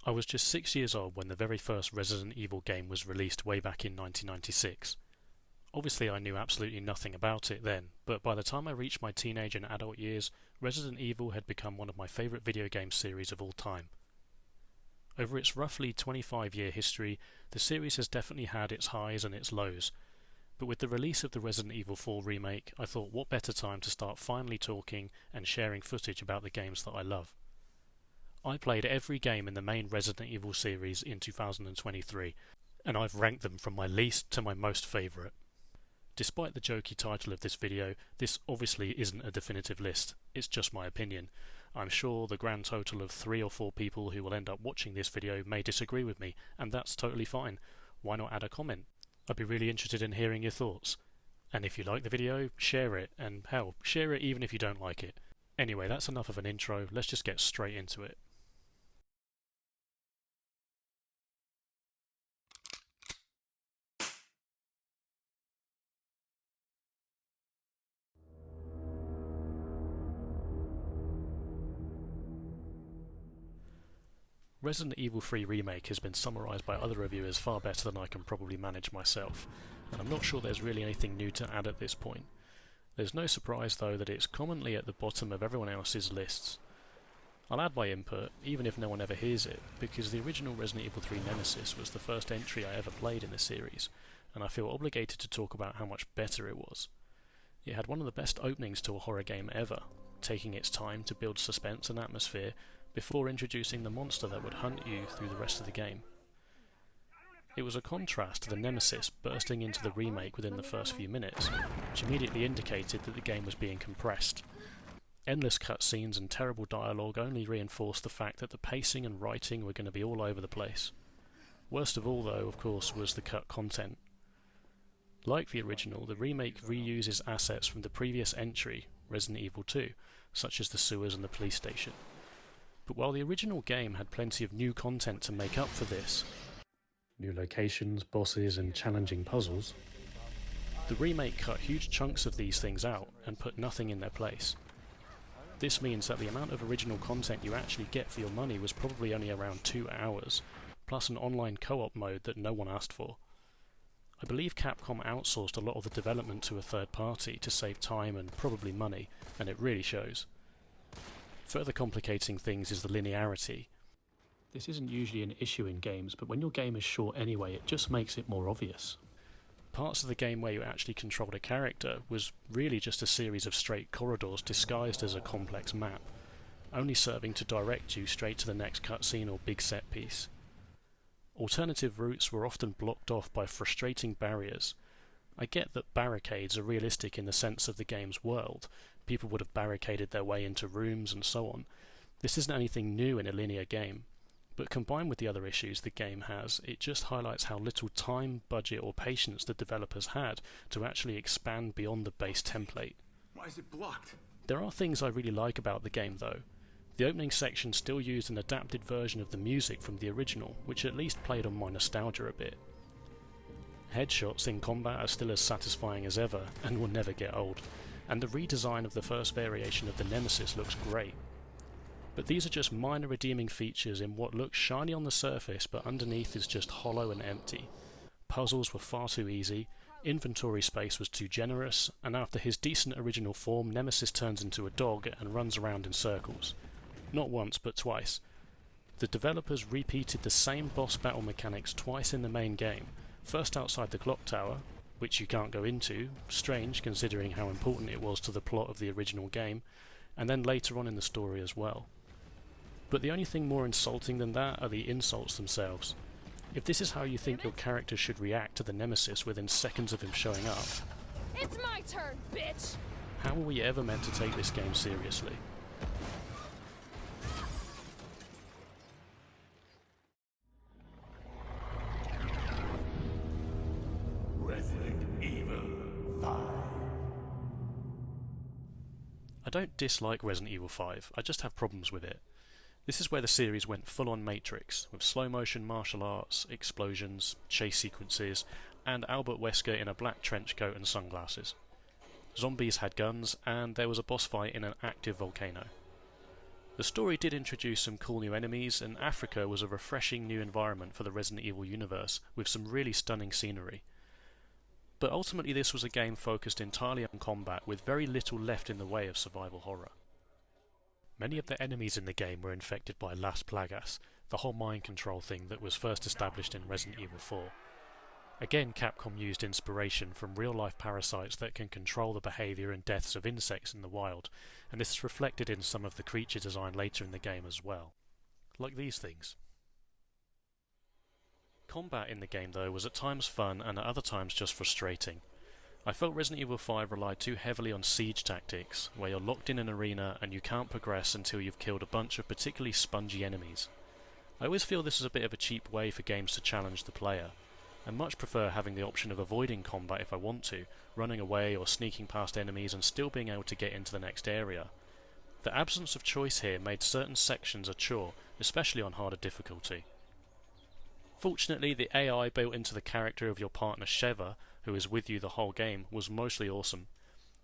I was just 6 years old when the very first Resident Evil game was released way back in 1996. Obviously I knew absolutely nothing about it then, but by the time I reached my teenage and adult years, Resident Evil had become one of my favourite video game series of all time. Over its roughly 25-year history, the series has definitely had its highs and its lows, but with the release of the Resident Evil 4 remake, I thought what better time to start finally talking and sharing footage about the games that I love. I played every game in the main Resident Evil series in 2023, and I've ranked them from my least to my most favourite. Despite the jokey title of this video, this obviously isn't a definitive list, it's just my opinion. I'm sure the grand total of 3 or 4 people who will end up watching this video may disagree with me, and that's totally fine. Why not add a comment? I'd be really interested in hearing your thoughts. And if you like the video, share it, and hell, share it even if you don't like it. Anyway, that's enough of an intro, let's just get straight into it. Resident Evil 3 Remake has been summarised by other reviewers far better than I can probably manage myself, and I'm not sure there's really anything new to add at this point. There's no surprise though that it's commonly at the bottom of everyone else's lists. I'll add my input, even if no one ever hears it, because the original Resident Evil 3 Nemesis was the first entry I ever played in the series, and I feel obligated to talk about how much better it was. It had one of the best openings to a horror game ever, taking its time to build suspense and atmosphere before introducing the monster that would hunt you through the rest of the game. It was a contrast to the Nemesis bursting into the remake within the first few minutes, which immediately indicated that the game was being compressed. Endless cutscenes and terrible dialogue only reinforced the fact that the pacing and writing were going to be all over the place. Worst of all though, of course, was the cut content. Like the original, the remake reuses assets from the previous entry, Resident Evil 2, such as the sewers and the police station. But while the original game had plenty of new content to make up for this, new locations, bosses and challenging puzzles, the remake cut huge chunks of these things out and put nothing in their place. This means that the amount of original content you actually get for your money was probably only around 2 hours, plus an online co-op mode that no one asked for. I believe Capcom outsourced a lot of the development to a third party to save time and probably money, and it really shows. Further complicating things is the linearity. This isn't usually an issue in games, but when your game is short anyway, it just makes it more obvious. Parts of the game where you actually controlled a character was really just a series of straight corridors disguised as a complex map, only serving to direct you straight to the next cutscene or big set piece. Alternative routes were often blocked off by frustrating barriers. I get that barricades are realistic in the sense of the game's world. People would have barricaded their way into rooms and so on. This isn't anything new in a linear game, but combined with the other issues the game has, it just highlights how little time, budget or patience the developers had to actually expand beyond the base template. Why is it blocked? There are things I really like about the game though. The opening section still used an adapted version of the music from the original, which at least played on my nostalgia a bit. Headshots in combat are still as satisfying as ever, and will never get old, and the redesign of the first variation of the Nemesis looks great. But these are just minor redeeming features in what looks shiny on the surface but underneath is just hollow and empty. Puzzles were far too easy, inventory space was too generous, and after his decent original form, Nemesis turns into a dog and runs around in circles. Not once, but twice. The developers repeated the same boss battle mechanics twice in the main game, first outside the clock tower, which you can't go into, strange considering how important it was to the plot of the original game, and then later on in the story as well. But the only thing more insulting than that are the insults themselves. If this is how you think your character should react to the Nemesis within seconds of him showing up, it's my turn, bitch! how are we ever meant to take this game seriously? Resident Evil 5. I don't dislike Resident Evil 5, I just have problems with it. This is where the series went full-on Matrix, with slow-motion martial arts, explosions, chase sequences, and Albert Wesker in a black trench coat and sunglasses. Zombies had guns, and there was a boss fight in an active volcano. The story did introduce some cool new enemies, and Africa was a refreshing new environment for the Resident Evil universe, with some really stunning scenery. But ultimately this was a game focused entirely on combat, with very little left in the way of survival horror. Many of the enemies in the game were infected by Las Plagas, the whole mind control thing that was first established in Resident Evil 4. Again, Capcom used inspiration from real-life parasites that can control the behaviour and deaths of insects in the wild, and this is reflected in some of the creature design later in the game as well. Like these things. Combat in the game though was at times fun and at other times just frustrating. I felt Resident Evil 5 relied too heavily on siege tactics, where you're locked in an arena and you can't progress until you've killed a bunch of particularly spongy enemies. I always feel this is a bit of a cheap way for games to challenge the player. I much prefer having the option of avoiding combat if I want to, running away or sneaking past enemies and still being able to get into the next area. The absence of choice here made certain sections a chore, especially on harder difficulty. Fortunately, the AI built into the character of your partner Sheva, who is with you the whole game, was mostly awesome.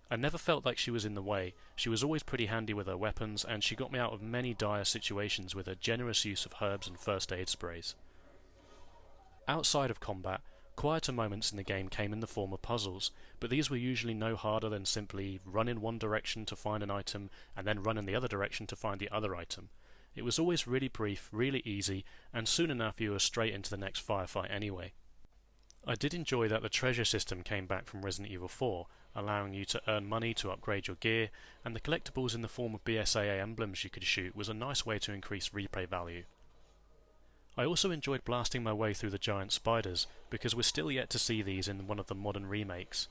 I never felt like she was in the way. She was always pretty handy with her weapons, and she got me out of many dire situations with her generous use of herbs and first aid sprays. Outside of combat, quieter moments in the game came in the form of puzzles, but these were usually no harder than simply run in one direction to find an item, and then run in the other direction to find the other item. It was always really brief, really easy, and soon enough you were straight into the next firefight anyway. I did enjoy that the treasure system came back from Resident Evil 4, allowing you to earn money to upgrade your gear, and the collectibles in the form of BSAA emblems you could shoot was a nice way to increase replay value. I also enjoyed blasting my way through the giant spiders, because we're still yet to see these in one of the modern remakes.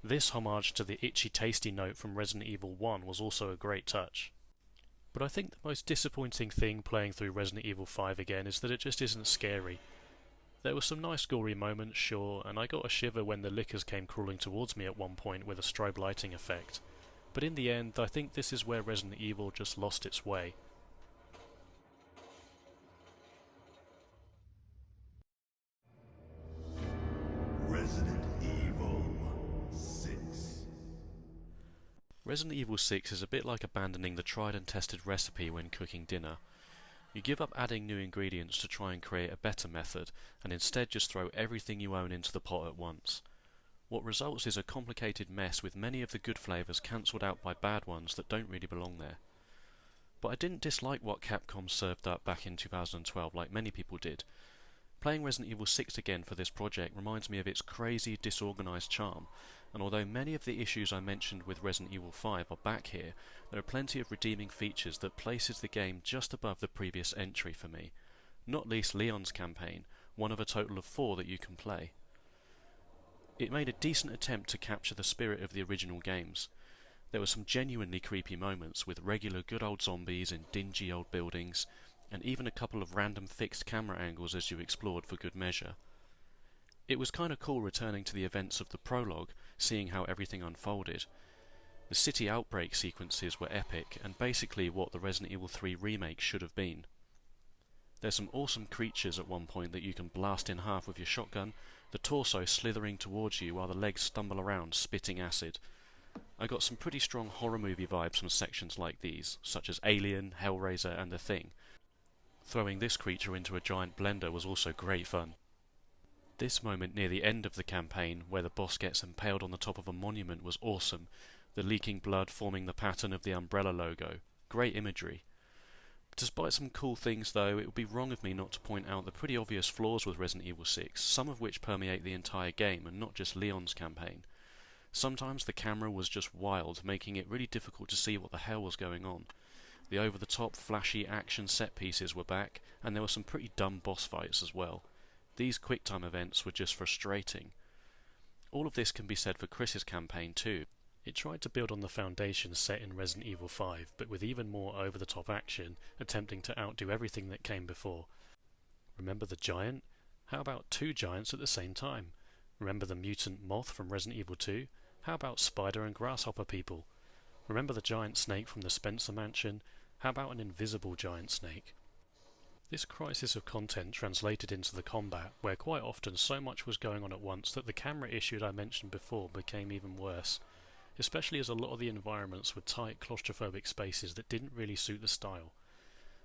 This homage to the itchy tasty note from Resident Evil 1 was also a great touch. But I think the most disappointing thing playing through Resident Evil 5 again is that it just isn't scary. There were some nice gory moments, sure, and I got a shiver when the lickers came crawling towards me at one point with a strobe lighting effect. But in the end, I think this is where Resident Evil just lost its way. Resident Evil 6. Resident Evil 6 is a bit like abandoning the tried and tested recipe when cooking dinner. You give up adding new ingredients to try and create a better method, and instead just throw everything you own into the pot at once. What results is a complicated mess with many of the good flavours cancelled out by bad ones that don't really belong there. But I didn't dislike what Capcom served up back in 2012 like many people did. Playing Resident Evil 6 again for this project reminds me of its crazy, disorganised charm, and although many of the issues I mentioned with Resident Evil 5 are back here, there are plenty of redeeming features that places the game just above the previous entry for me, not least Leon's campaign, one of a total of 4 that you can play. It made a decent attempt to capture the spirit of the original games. There were some genuinely creepy moments with regular good old zombies in dingy old buildings, and even a couple of random fixed camera angles as you explored for good measure. It was kinda cool returning to the events of the prologue, seeing how everything unfolded. The city outbreak sequences were epic, and basically what the Resident Evil 3 remake should have been. There's some awesome creatures at one point that you can blast in half with your shotgun, the torso slithering towards you while the legs stumble around spitting acid. I got some pretty strong horror movie vibes from sections like these, such as Alien, Hellraiser and The Thing. Throwing this creature into a giant blender was also great fun. This moment near the end of the campaign, where the boss gets impaled on the top of a monument, was awesome, the leaking blood forming the pattern of the Umbrella logo. Great imagery. Despite some cool things though, it would be wrong of me not to point out the pretty obvious flaws with Resident Evil 6, some of which permeate the entire game and not just Leon's campaign. Sometimes the camera was just wild, making it really difficult to see what the hell was going on. The over-the-top, flashy action set-pieces were back, and there were some pretty dumb boss fights as well. These quick-time events were just frustrating. All of this can be said for Chris's campaign too. It tried to build on the foundation set in Resident Evil 5, but with even more over-the-top action, attempting to outdo everything that came before. Remember the giant? How about 2 giants at the same time? Remember the mutant moth from Resident Evil 2? How about spider and grasshopper people? Remember the giant snake from the Spencer Mansion? How about an invisible giant snake? This crisis of content translated into the combat, where quite often so much was going on at once that the camera issue I mentioned before became even worse. especially as a lot of the environments were tight, claustrophobic spaces that didn't really suit the style.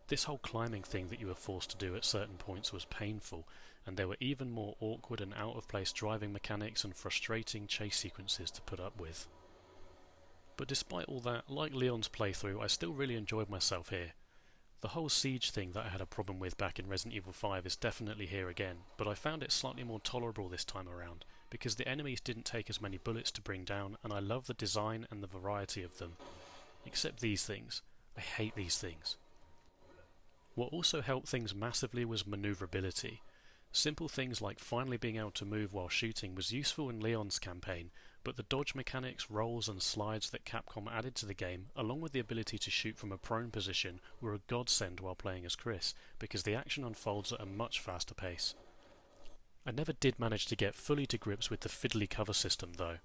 This whole climbing thing that you were forced to do at certain points was painful, and there were even more awkward and out-of-place driving mechanics and frustrating chase sequences to put up with. But despite all that, like Leon's playthrough, I still really enjoyed myself here. The whole siege thing that I had a problem with back in Resident Evil 5 is definitely here again, but I found it slightly more tolerable this time around, because the enemies didn't take as many bullets to bring down, and I love the design and the variety of them. Except these things. I hate these things. What also helped things massively was maneuverability. Simple things like finally being able to move while shooting was useful in Leon's campaign, but the dodge mechanics, rolls and slides that Capcom added to the game, along with the ability to shoot from a prone position, were a godsend while playing as Chris, because the action unfolds at a much faster pace. I never did manage to get fully to grips with the fiddly cover system though.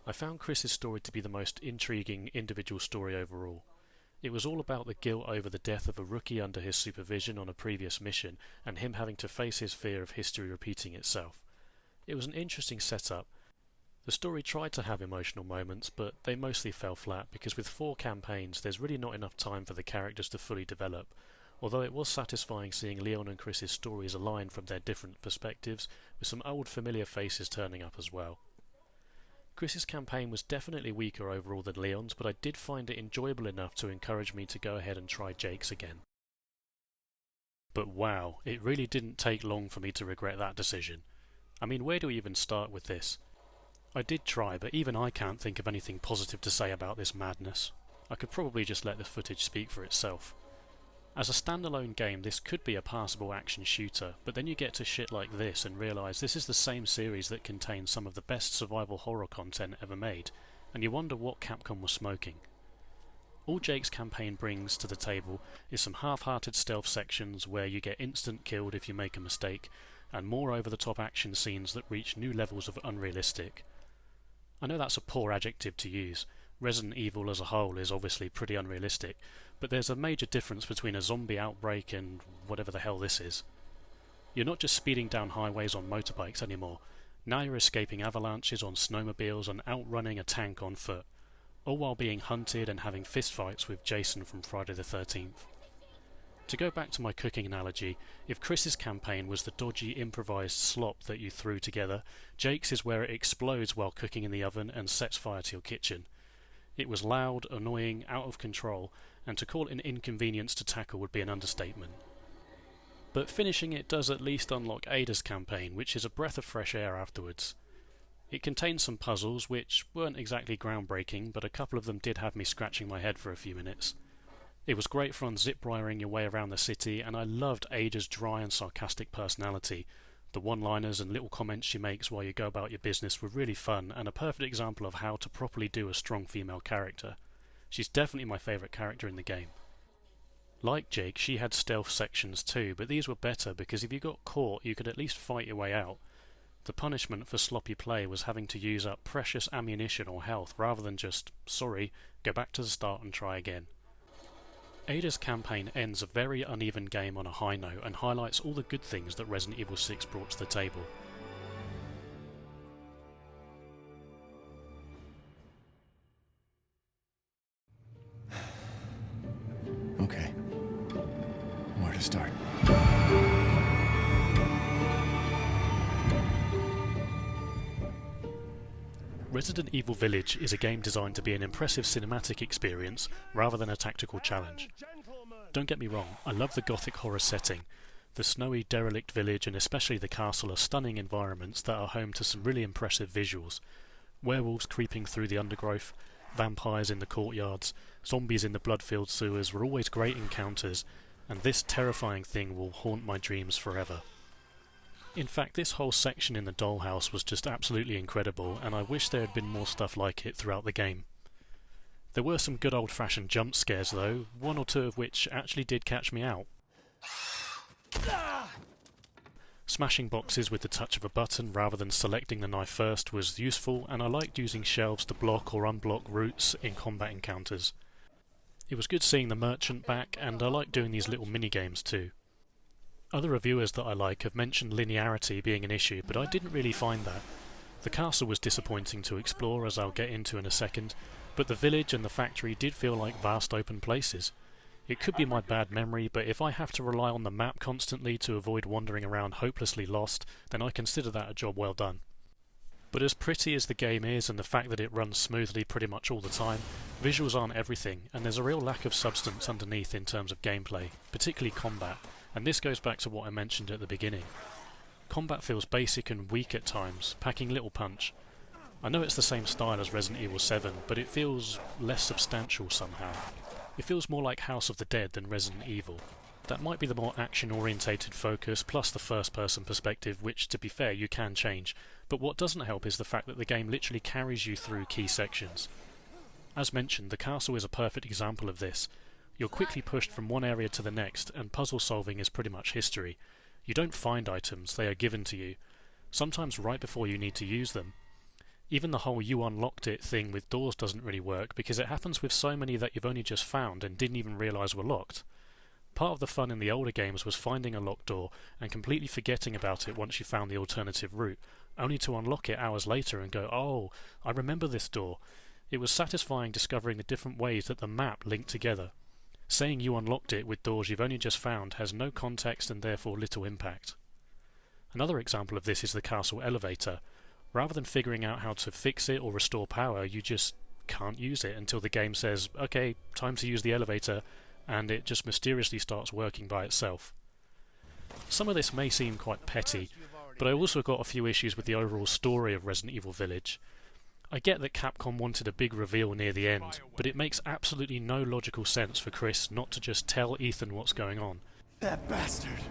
I found Chris's story to be the most intriguing individual story overall. It was all about the guilt over the death of a rookie under his supervision on a previous mission, and him having to face his fear of history repeating itself. It was an interesting setup. The story tried to have emotional moments, but they mostly fell flat because with 4 campaigns there's really not enough time for the characters to fully develop, although it was satisfying seeing Leon and Chris's stories align from their different perspectives, with some old familiar faces turning up as well. Chris's campaign was definitely weaker overall than Leon's, but I did find it enjoyable enough to encourage me to go ahead and try Jake's again. But wow, it really didn't take long for me to regret that decision. I mean, where do we even start with this? I did try, but even I can't think of anything positive to say about this madness. I could probably just let the footage speak for itself. As a standalone game, this could be a passable action shooter, but then you get to shit like this and realise this is the same series that contains some of the best survival horror content ever made, and you wonder what Capcom was smoking. All Jake's campaign brings to the table is some half-hearted stealth sections where you get instant killed if you make a mistake, and more over-the-top action scenes that reach new levels of unrealistic. I know that's a poor adjective to use. Resident Evil as a whole is obviously pretty unrealistic, but there's a major difference between a zombie outbreak and whatever the hell this is. You're not just speeding down highways on motorbikes anymore. Now you're escaping avalanches on snowmobiles and outrunning a tank on foot, all while being hunted and having fistfights with Jason from Friday the 13th. To go back to my cooking analogy, if Chris's campaign was the dodgy improvised slop that you threw together, Jake's is where it explodes while cooking in the oven and sets fire to your kitchen. It was loud, annoying, out of control, and to call it an inconvenience to tackle would be an understatement. But finishing it does at least unlock Ada's campaign, which is a breath of fresh air afterwards. It contains some puzzles, which weren't exactly groundbreaking, but a couple of them did have me scratching my head for a few minutes. It was great fun zip-wiring your way around the city, and I loved Ada's dry and sarcastic personality. The one-liners and little comments she makes while you go about your business were really fun, and a perfect example of how to properly do a strong female character. She's definitely my favourite character in the game. Like Jake, she had stealth sections too, but these were better because if you got caught you could at least fight your way out. The punishment for sloppy play was having to use up precious ammunition or health rather than just, sorry, go back to the start and try again. Ada's campaign ends a very uneven game on a high note and highlights all the good things that Resident Evil 6 brought to the table. Okay. Where to start? Resident Evil Village is a game designed to be an impressive cinematic experience rather than a tactical challenge. Don't get me wrong, I love the gothic horror setting. The snowy, derelict village and especially the castle are stunning environments that are home to some really impressive visuals. Werewolves creeping through the undergrowth, vampires in the courtyards, zombies in the blood-filled sewers were always great encounters, and this terrifying thing will haunt my dreams forever. In fact, this whole section in the dollhouse was just absolutely incredible, and I wish there had been more stuff like it throughout the game. There were some good old-fashioned jump scares though, one or two of which actually did catch me out. Smashing boxes with the touch of a button rather than selecting the knife first was useful, and I liked using shelves to block or unblock routes in combat encounters. It was good seeing the merchant back, and I liked doing these little mini-games too. Other reviewers that I like have mentioned linearity being an issue, but I didn't really find that. The castle was disappointing to explore, as I'll get into in a second, but the village and the factory did feel like vast open places. It could be my bad memory, but if I have to rely on the map constantly to avoid wandering around hopelessly lost, then I consider that a job well done. But as pretty as the game is, and the fact that it runs smoothly pretty much all the time, visuals aren't everything, and there's a real lack of substance underneath in terms of gameplay, particularly combat, and this goes back to what I mentioned at the beginning. Combat feels basic and weak at times, packing little punch. I know it's the same style as Resident Evil 7, but it feels less substantial somehow. It feels more like House of the Dead than Resident Evil. That might be the more action-orientated focus, plus the first-person perspective, which, to be fair, you can change, but what doesn't help is the fact that the game literally carries you through key sections. As mentioned, the castle is a perfect example of this. You're quickly pushed from one area to the next, and puzzle solving is pretty much history. You don't find items, they are given to you, sometimes right before you need to use them. Even the whole "you unlocked it" thing with doors doesn't really work, because it happens with so many that you've only just found and didn't even realise were locked. Part of the fun in the older games was finding a locked door and completely forgetting about it once you found the alternative route, only to unlock it hours later and go, "Oh, I remember this door." It was satisfying discovering the different ways that the map linked together. Saying you unlocked it with doors you've only just found has no context and therefore little impact. Another example of this is the castle elevator. Rather than figuring out how to fix it or restore power, you just can't use it until the game says, "Okay, time to use the elevator," and it just mysteriously starts working by itself. Some of this may seem quite petty, but I also got a few issues with the overall story of Resident Evil Village. I get that Capcom wanted a big reveal near the end, but it makes absolutely no logical sense for Chris not to just tell Ethan what's going on. That bastard.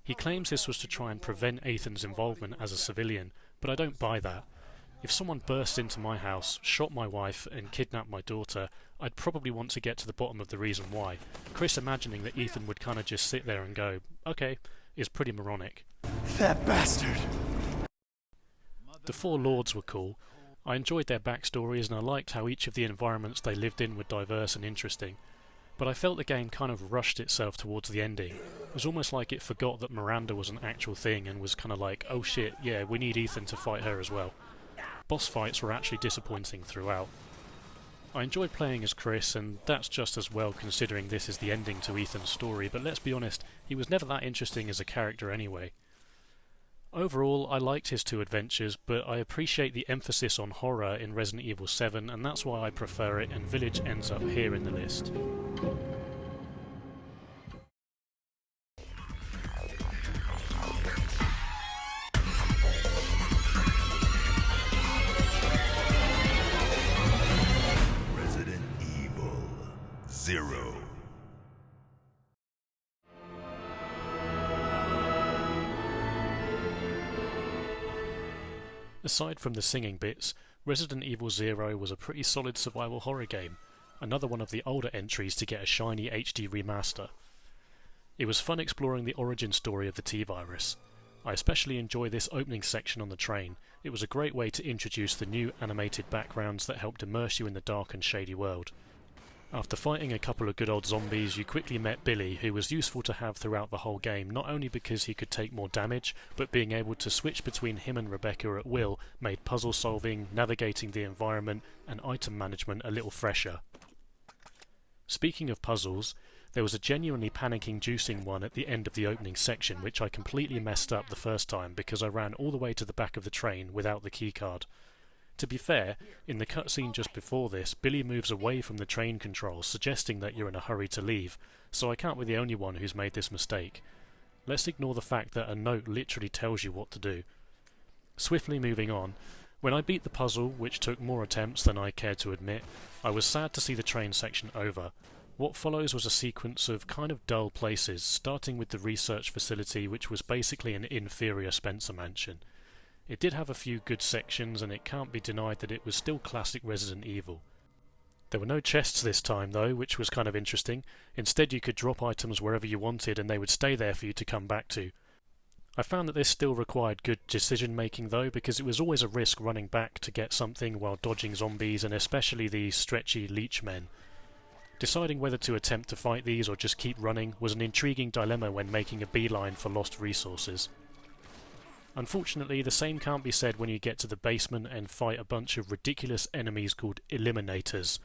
He claims this was to try and prevent Ethan's involvement as a civilian, but I don't buy that. If someone burst into my house, shot my wife, and kidnapped my daughter, I'd probably want to get to the bottom of the reason why. Chris imagining that Ethan would kinda just sit there and go, "Okay," is pretty moronic. That bastard. The four lords were cool. I enjoyed their backstories and I liked how each of the environments they lived in were diverse and interesting. But I felt the game kind of rushed itself towards the ending. It was almost like it forgot that Miranda was an actual thing and was kind of like, "Oh shit, yeah, we need Ethan to fight her as well." Boss fights were actually disappointing throughout. I enjoyed playing as Chris, and that's just as well considering this is the ending to Ethan's story, but let's be honest, he was never that interesting as a character anyway. Overall, I liked his two adventures, but I appreciate the emphasis on horror in Resident Evil 7, and that's why I prefer it, and Village ends up here in the list. Resident Evil 0. Aside from the singing bits, Resident Evil 0 was a pretty solid survival horror game, another one of the older entries to get a shiny HD remaster. It was fun exploring the origin story of the T-Virus. I especially enjoy this opening section on the train. It was a great way to introduce the new animated backgrounds that helped immerse you in the dark and shady world. After fighting a couple of good old zombies, you quickly met Billy, who was useful to have throughout the whole game, not only because he could take more damage, but being able to switch between him and Rebecca at will made puzzle solving, navigating the environment, and item management a little fresher. Speaking of puzzles, there was a genuinely panic-inducing one at the end of the opening section, which I completely messed up the first time because I ran all the way to the back of the train without the keycard. To be fair, in the cutscene just before this, Billy moves away from the train controls, suggesting that you're in a hurry to leave, so I can't be the only one who's made this mistake. Let's ignore the fact that a note literally tells you what to do. Swiftly moving on, when I beat the puzzle, which took more attempts than I cared to admit, I was sad to see the train section over. What follows was a sequence of kind of dull places, starting with the research facility, which was basically an inferior Spencer mansion. It did have a few good sections, and it can't be denied that it was still classic Resident Evil. There were no chests this time though, which was kind of interesting. Instead you could drop items wherever you wanted and they would stay there for you to come back to. I found that this still required good decision making though, because it was always a risk running back to get something while dodging zombies, and especially the stretchy leech men. Deciding whether to attempt to fight these or just keep running was an intriguing dilemma when making a beeline for lost resources. Unfortunately, the same can't be said when you get to the basement and fight a bunch of ridiculous enemies called Eliminators.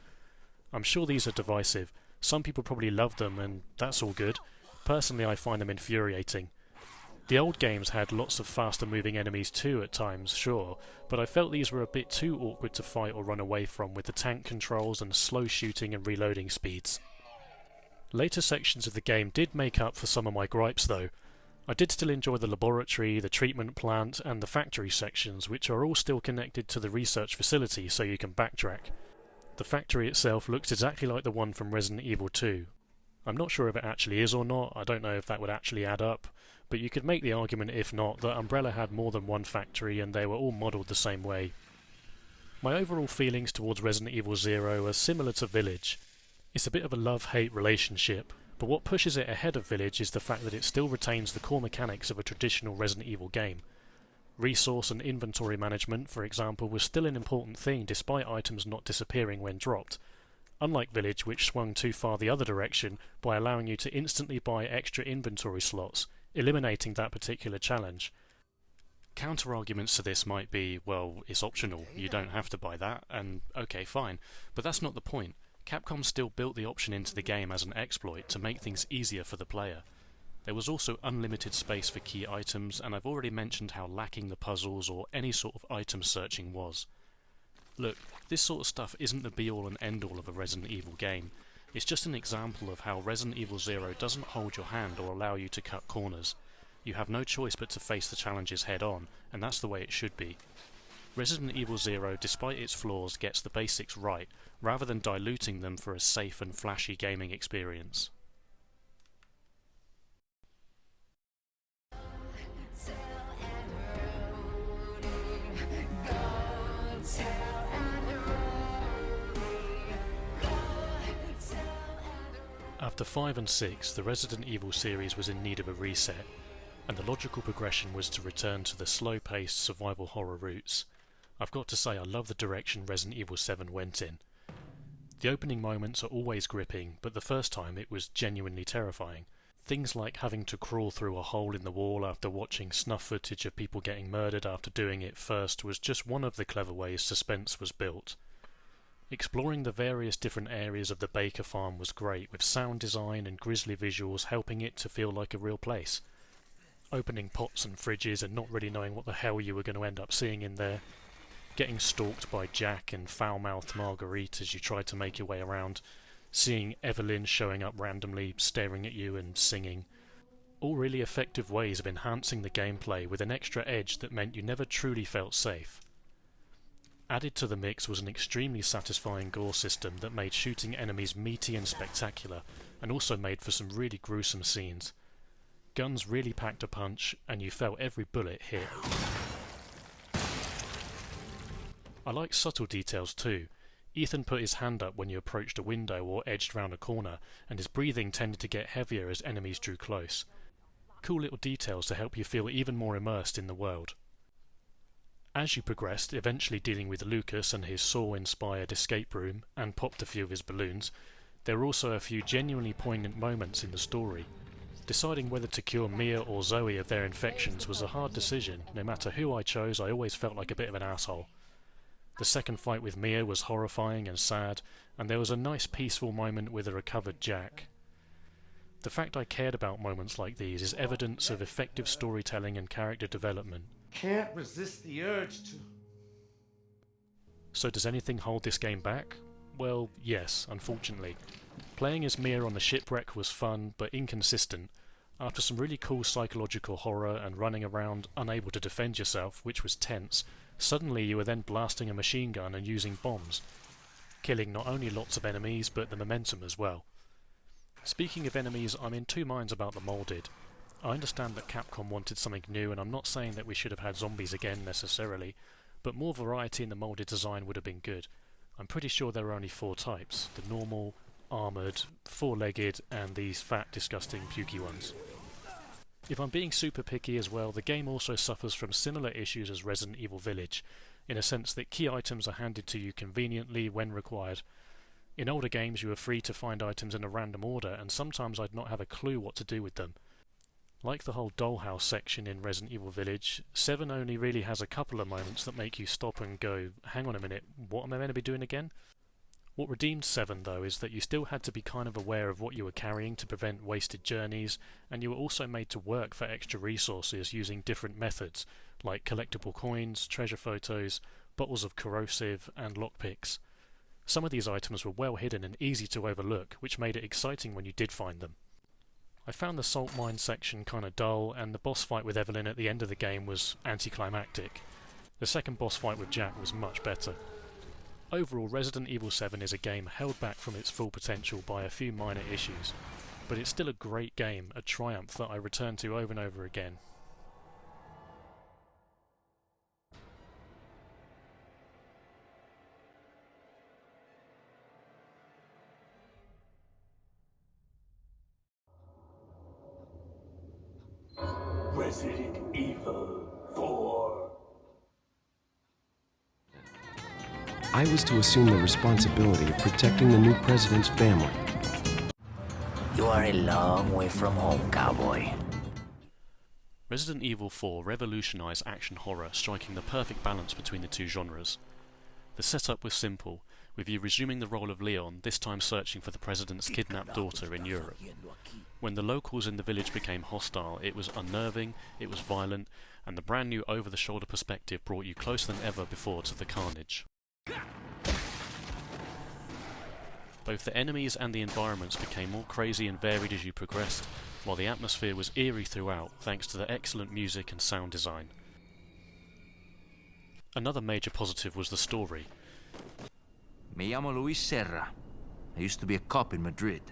I'm sure these are divisive. Some people probably love them, and that's all good. Personally, I find them infuriating. The old games had lots of faster moving enemies too at times, sure, but I felt these were a bit too awkward to fight or run away from with the tank controls and slow shooting and reloading speeds. Later sections of the game did make up for some of my gripes though. I did still enjoy the laboratory, the treatment plant and the factory sections, which are all still connected to the research facility so you can backtrack. The factory itself looks exactly like the one from Resident Evil 2. I'm not sure if it actually is or not, I don't know if that would actually add up, but you could make the argument, if not, that Umbrella had more than one factory and they were all modelled the same way. My overall feelings towards Resident Evil 0 are similar to Village. It's a bit of a love-hate relationship, but what pushes it ahead of Village is the fact that it still retains the core mechanics of a traditional Resident Evil game. Resource and inventory management, for example, was still an important thing despite items not disappearing when dropped, unlike Village, which swung too far the other direction by allowing you to instantly buy extra inventory slots, eliminating that particular challenge. Counter-arguments to this might be, well, it's optional, you don't have to buy that, and okay, fine, but that's not the point. Capcom still built the option into the game as an exploit to make things easier for the player. There was also unlimited space for key items, and I've already mentioned how lacking the puzzles or any sort of item searching was. Look, this sort of stuff isn't the be-all and end-all of a Resident Evil game. It's just an example of how Resident Evil 0 doesn't hold your hand or allow you to cut corners. You have no choice but to face the challenges head-on, and that's the way it should be. Resident Evil 0, despite its flaws, gets the basics right, rather than diluting them for a safe and flashy gaming experience. After 5 and 6, the Resident Evil series was in need of a reset, and the logical progression was to return to the slow-paced survival horror roots. I've got to say I love the direction Resident Evil 7 went in. The opening moments are always gripping, but the first time it was genuinely terrifying. Things like having to crawl through a hole in the wall after watching snuff footage of people getting murdered after doing it first was just one of the clever ways suspense was built. Exploring the various different areas of the Baker farm was great, with sound design and grisly visuals helping it to feel like a real place. Opening pots and fridges and not really knowing what the hell you were going to end up seeing in there. Getting stalked by Jack and foul-mouthed Marguerite as you tried to make your way around. Seeing Evelyn showing up randomly, staring at you and singing. All really effective ways of enhancing the gameplay with an extra edge that meant you never truly felt safe. Added to the mix was an extremely satisfying gore system that made shooting enemies meaty and spectacular, and also made for some really gruesome scenes. Guns really packed a punch, and you felt every bullet hit. I liked subtle details too. Ethan put his hand up when you approached a window or edged round a corner, and his breathing tended to get heavier as enemies drew close. Cool little details to help you feel even more immersed in the world. As you progressed, eventually dealing with Lucas and his Saw-inspired escape room, and popped a few of his balloons, there were also a few genuinely poignant moments in the story. Deciding whether to cure Mia or Zoe of their infections was a hard decision. No matter who I chose, I always felt like a bit of an asshole. The second fight with Mia was horrifying and sad, and there was a nice peaceful moment with a recovered Jack. The fact I cared about moments like these is evidence of effective storytelling and character development. Can't resist the urge to... So does anything hold this game back? Well, yes, unfortunately. Playing as Mia on the shipwreck was fun, but inconsistent. After some really cool psychological horror and running around unable to defend yourself, which was tense, suddenly you were then blasting a machine gun and using bombs, killing not only lots of enemies, but the momentum as well. Speaking of enemies, I'm in two minds about the molded. I understand that Capcom wanted something new, and I'm not saying that we should have had zombies again necessarily, but more variety in the molded design would have been good. I'm pretty sure there are only 4 types: the normal, armoured, 4-legged, and these fat, disgusting, pukey ones. If I'm being super picky as well, the game also suffers from similar issues as Resident Evil Village, in a sense that key items are handed to you conveniently when required. In older games you were free to find items in a random order, and sometimes I'd not have a clue what to do with them. Like the whole dollhouse section in Resident Evil Village, 7 only really has a couple of moments that make you stop and go, hang on a minute, what am I meant to be doing again? What redeemed 7 though is that you still had to be kind of aware of what you were carrying to prevent wasted journeys, and you were also made to work for extra resources using different methods, like collectible coins, treasure photos, bottles of corrosive, and lockpicks. Some of these items were well hidden and easy to overlook, which made it exciting when you did find them. I found the salt mine section kinda dull, and the boss fight with Evelyn at the end of the game was anticlimactic. The second boss fight with Jack was much better. Overall, Resident Evil 7 is a game held back from its full potential by a few minor issues, but it's still a great game, a triumph that I return to over and over again. Resident Evil 4. I was to assume the responsibility of protecting the new president's family. You are a long way from home, cowboy. Resident Evil 4 revolutionised action horror, striking the perfect balance between the two genres. The setup was simple, with you resuming the role of Leon, this time searching for the president's kidnapped daughter in Europe. When the locals in the village became hostile, it was unnerving, it was violent, and the brand new over-the-shoulder perspective brought you closer than ever before to the carnage. Both the enemies and the environments became more crazy and varied as you progressed, while the atmosphere was eerie throughout thanks to the excellent music and sound design. Another major positive was the story. Me llamo Luis Serra. I used to be a cop in Madrid.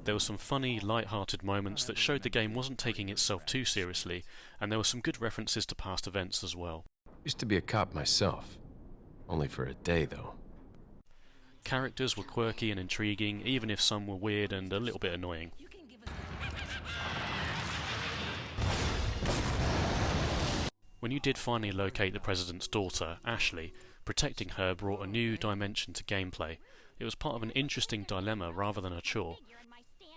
There were some funny, light-hearted moments that showed the game wasn't taking itself too seriously, and there were some good references to past events as well. Used to be a cop myself. Only for a day, though. Characters were quirky and intriguing, even if some were weird and a little bit annoying. When you did finally locate the president's daughter, Ashley, protecting her brought a new dimension to gameplay. It was part of an interesting dilemma rather than a chore.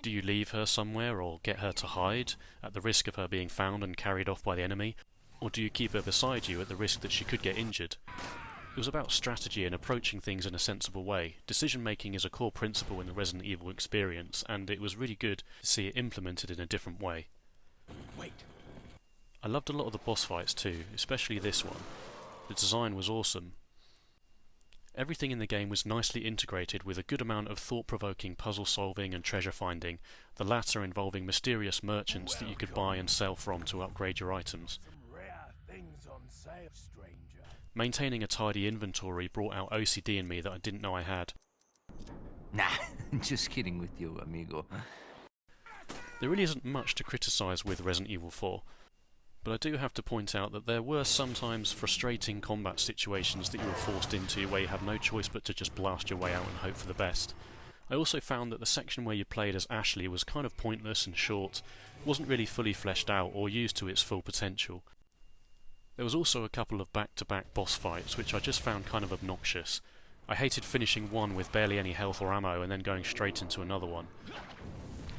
Do you leave her somewhere or get her to hide, at the risk of her being found and carried off by the enemy? Or do you keep her beside you at the risk that she could get injured? It was about strategy and approaching things in a sensible way. Decision making is a core principle in the Resident Evil experience, and it was really good to see it implemented in a different way. Wait. I loved a lot of the boss fights too, especially this one. The design was awesome. Everything in the game was nicely integrated with a good amount of thought-provoking puzzle solving and treasure finding, the latter involving mysterious merchants that you could buy and sell from to upgrade your items. Rare things on sale, stranger. Maintaining a tidy inventory brought out OCD in me that I didn't know I had. Nah, just kidding with you, amigo. There really isn't much to criticise with Resident Evil 4, but I do have to point out that there were sometimes frustrating combat situations that you were forced into where you had no choice but to just blast your way out and hope for the best. I also found that the section where you played as Ashley was kind of pointless and short, wasn't really fully fleshed out or used to its full potential. There was also a couple of back-to-back boss fights which I just found kind of obnoxious. I hated finishing one with barely any health or ammo and then going straight into another one.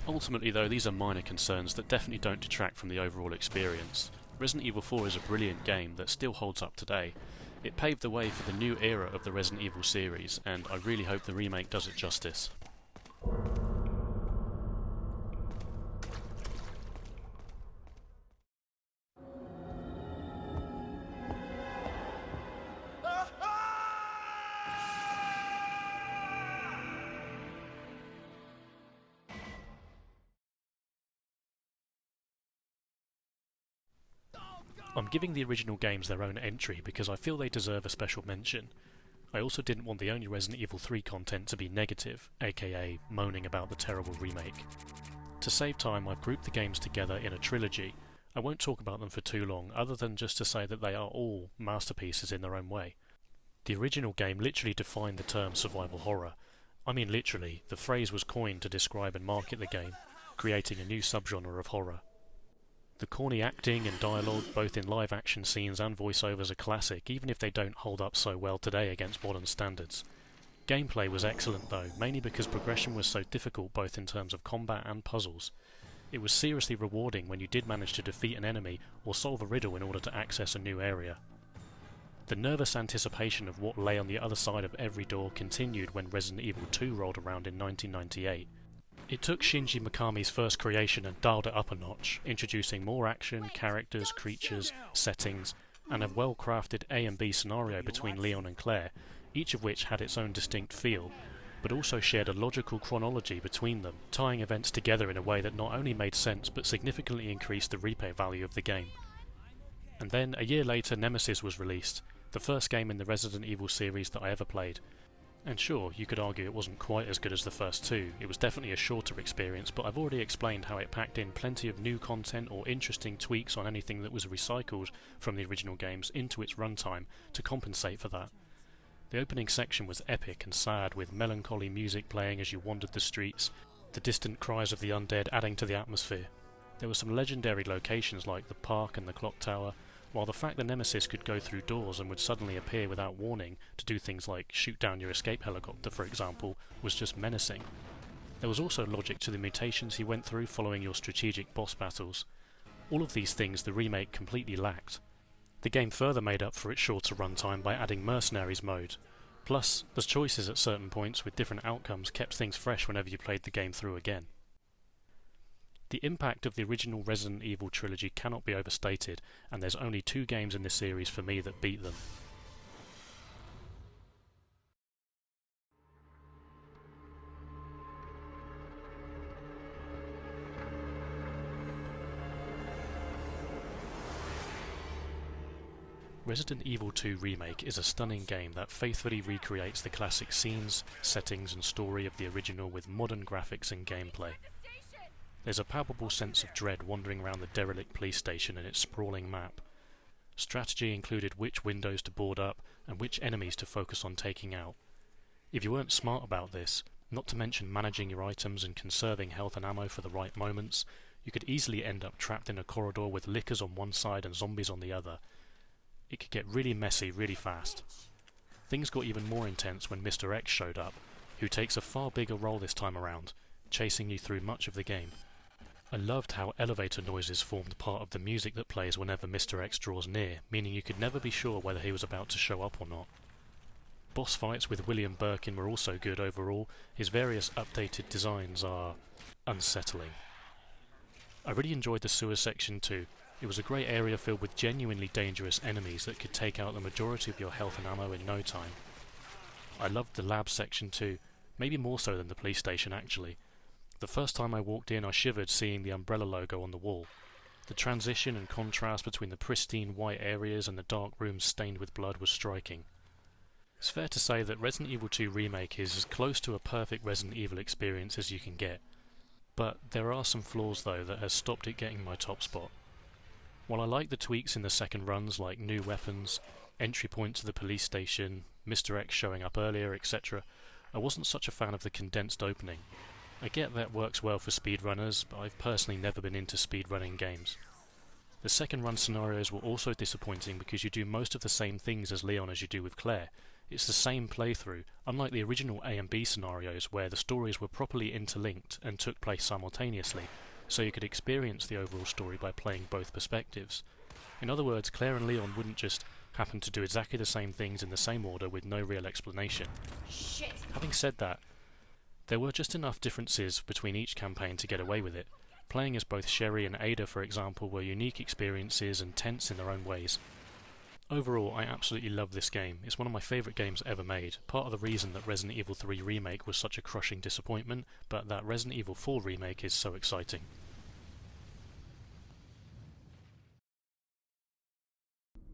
Ultimately though, these are minor concerns that definitely don't detract from the overall experience. Resident Evil 4 is a brilliant game that still holds up today. It paved the way for the new era of the Resident Evil series, and I really hope the remake does it justice. I'm giving the original games their own entry because I feel they deserve a special mention. I also didn't want the only Resident Evil 3 content to be negative, aka moaning about the terrible remake. To save time, I've grouped the games together in a trilogy. I won't talk about them for too long, other than just to say that they are all masterpieces in their own way. The original game literally defined the term survival horror. I mean literally, the phrase was coined to describe and market the game, creating a new subgenre of horror. The corny acting and dialogue, both in live action scenes and voiceovers, are classic, even if they don't hold up so well today against modern standards. Gameplay was excellent though, mainly because progression was so difficult both in terms of combat and puzzles. It was seriously rewarding when you did manage to defeat an enemy or solve a riddle in order to access a new area. The nervous anticipation of what lay on the other side of every door continued when Resident Evil 2 rolled around in 1998. It took Shinji Mikami's first creation and dialed it up a notch, introducing more action, characters, creatures, settings, and a well-crafted A and B scenario between Leon and Claire, each of which had its own distinct feel, but also shared a logical chronology between them, tying events together in a way that not only made sense but significantly increased the replay value of the game. And then, a year later, Nemesis was released, the first game in the Resident Evil series that I ever played. And sure, you could argue it wasn't quite as good as the first two, it was definitely a shorter experience, but I've already explained how it packed in plenty of new content or interesting tweaks on anything that was recycled from the original games into its runtime to compensate for that. The opening section was epic and sad, with melancholy music playing as you wandered the streets, the distant cries of the undead adding to the atmosphere. There were some legendary locations like the park and the clock tower, while the fact that Nemesis could go through doors and would suddenly appear without warning to do things like shoot down your escape helicopter, for example, was just menacing. There was also logic to the mutations he went through following your strategic boss battles. All of these things the remake completely lacked. The game further made up for its shorter runtime by adding Mercenaries mode. Plus, the choices at certain points with different outcomes kept things fresh whenever you played the game through again. The impact of the original Resident Evil trilogy cannot be overstated, and there's only 2 games in this series for me that beat them. Resident Evil 2 Remake is a stunning game that faithfully recreates the classic scenes, settings and story of the original with modern graphics and gameplay. There's a palpable sense of dread wandering around the derelict police station and its sprawling map. Strategy included which windows to board up and which enemies to focus on taking out. If you weren't smart about this, not to mention managing your items and conserving health and ammo for the right moments, you could easily end up trapped in a corridor with lickers on one side and zombies on the other. It could get really messy really fast. Things got even more intense when Mr. X showed up, who takes a far bigger role this time around, chasing you through much of the game. I loved how elevator noises formed part of the music that plays whenever Mr. X draws near, meaning you could never be sure whether he was about to show up or not. Boss fights with William Birkin were also good overall. His various updated designs are unsettling. I really enjoyed the sewer section too. It was a great area filled with genuinely dangerous enemies that could take out the majority of your health and ammo in no time. I loved the lab section too, maybe more so than the police station actually. The first time I walked in I shivered seeing the Umbrella logo on the wall. The transition and contrast between the pristine white areas and the dark rooms stained with blood was striking. It's fair to say that Resident Evil 2 Remake is as close to a perfect Resident Evil experience as you can get. But there are some flaws though that has stopped it getting my top spot. While I like the tweaks in the second runs like new weapons, entry point to the police station, Mr. X showing up earlier, etc., I wasn't such a fan of the condensed opening. I get that works well for speedrunners, but I've personally never been into speedrunning games. The second run scenarios were also disappointing because you do most of the same things as Leon as you do with Claire. It's the same playthrough, unlike the original A and B scenarios where the stories were properly interlinked and took place simultaneously, so you could experience the overall story by playing both perspectives. In other words, Claire and Leon wouldn't just happen to do exactly the same things in the same order with no real explanation. Shit. Having said that, there were just enough differences between each campaign to get away with it. Playing as both Sherry and Ada, for example, were unique experiences and tense in their own ways. Overall, I absolutely love this game. It's one of my favourite games ever made, part of the reason that Resident Evil 3 Remake was such a crushing disappointment, but that Resident Evil 4 Remake is so exciting.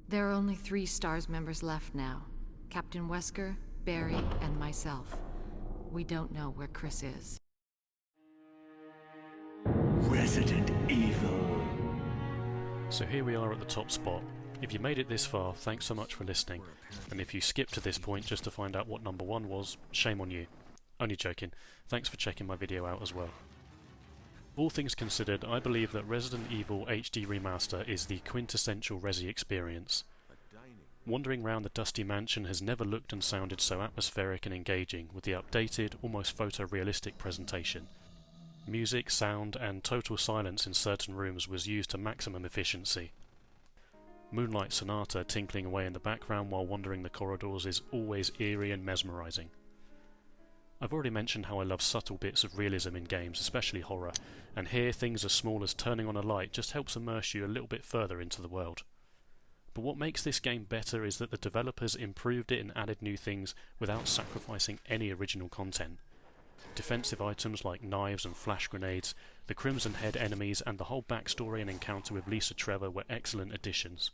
There are only 3 STARS members left now. Captain Wesker, Barry, and myself. We don't know where Chris is. Resident Evil. So here we are at the top spot. If you made it this far, thanks so much for listening, and if you skipped to this point just to find out what number 1 was, shame on you. Only joking, thanks for checking my video out as well. All things considered, I believe that Resident Evil HD Remaster is the quintessential Resi experience. Wandering around the dusty mansion has never looked and sounded so atmospheric and engaging, with the updated, almost photorealistic presentation. Music, sound, and total silence in certain rooms was used to maximum efficiency. Moonlight Sonata tinkling away in the background while wandering the corridors is always eerie and mesmerising. I've already mentioned how I love subtle bits of realism in games, especially horror, and here things as small as turning on a light just helps immerse you a little bit further into the world. But what makes this game better is that the developers improved it and added new things without sacrificing any original content. Defensive items like knives and flash grenades, the Crimson Head enemies, and the whole backstory and encounter with Lisa Trevor were excellent additions.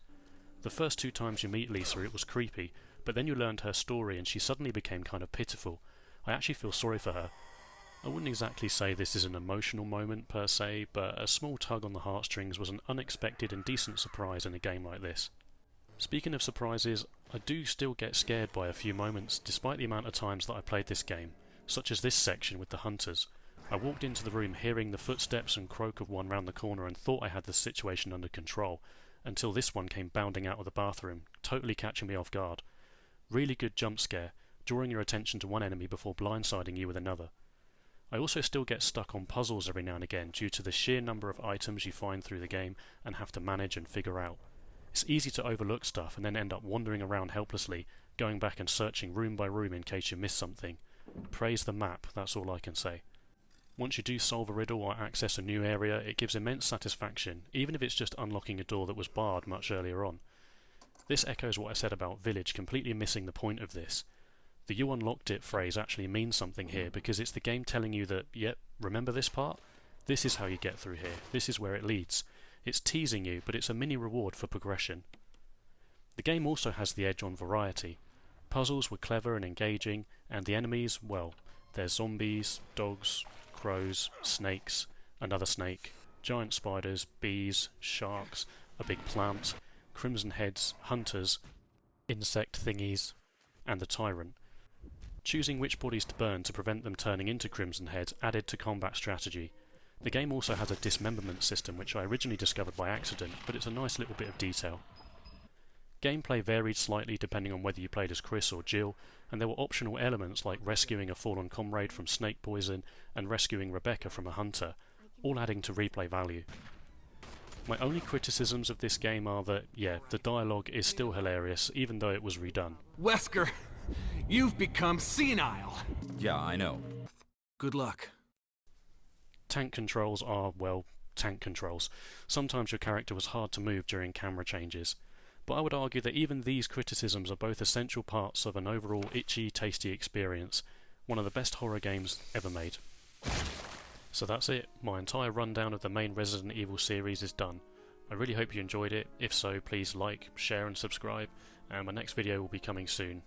The first 2 times you meet Lisa it was creepy, but then you learned her story and she suddenly became kind of pitiful. I actually feel sorry for her. I wouldn't exactly say this is an emotional moment per se, but a small tug on the heartstrings was an unexpected and decent surprise in a game like this. Speaking of surprises, I do still get scared by a few moments despite the amount of times that I played this game, such as this section with the hunters. I walked into the room hearing the footsteps and croak of one round the corner and thought I had the situation under control, until this one came bounding out of the bathroom, totally catching me off guard. Really good jump scare, drawing your attention to one enemy before blindsiding you with another. I also still get stuck on puzzles every now and again due to the sheer number of items you find through the game and have to manage and figure out. It's easy to overlook stuff and then end up wandering around helplessly, going back and searching room by room in case you miss something. Praise the map, that's all I can say. Once you do solve a riddle or access a new area, it gives immense satisfaction, even if it's just unlocking a door that was barred much earlier on. This echoes what I said about Village, completely missing the point of this. The "you unlocked it" phrase actually means something here because it's the game telling you that, yep, remember this part? This is how you get through here, this is where it leads. It's teasing you, but it's a mini reward for progression. The game also has the edge on variety. Puzzles were clever and engaging, and the enemies, well, there's zombies, dogs, crows, snakes, another snake, giant spiders, bees, sharks, a big plant, Crimson Heads, hunters, insect thingies, and the tyrant. Choosing which bodies to burn to prevent them turning into Crimson Heads added to combat strategy. The game also has a dismemberment system which I originally discovered by accident, but it's a nice little bit of detail. Gameplay varied slightly depending on whether you played as Chris or Jill, and there were optional elements like rescuing a fallen comrade from snake poison and rescuing Rebecca from a hunter, all adding to replay value. My only criticisms of this game are that, yeah, the dialogue is still hilarious even though it was redone. Wesker, you've become senile. Yeah, I know. Good luck. Tank controls are, well, tank controls. Sometimes your character was hard to move during camera changes. But I would argue that even these criticisms are both essential parts of an overall itchy, tasty experience, one of the best horror games ever made. So that's it, my entire rundown of the main Resident Evil series is done. I really hope you enjoyed it. If so, please like, share and subscribe, and my next video will be coming soon.